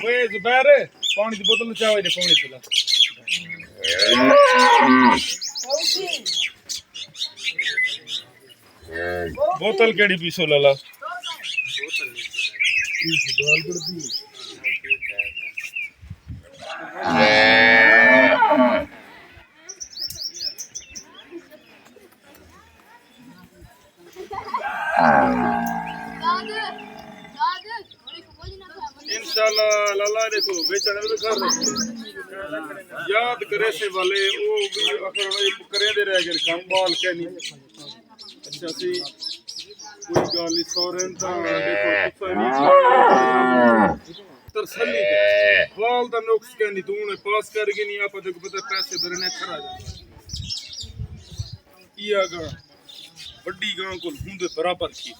ਓਏ ਜ਼ੁਬੈਰ ਪਾਣੀ ਦੀ ਬੋਤਲ ਚਾਹ ਦੇ ਪਾਣੀ ਪਿਲਾ बोतल केड़ी पीसो लाला इंशाल्लाह लाला देखो बेचने तो कर याद करे से वाले वो भी अगर करे दे रह गए काम बाल के नहीं अच्छा सी कोई गाली सोरेन ता देखो कुछ नहीं तरसली के बाल दा नुक्स के नहीं तूने पास कर के नहीं आप देखो पता पैसे भरने खरा जा इया गा बड़ी गां को हुंदे बराबर की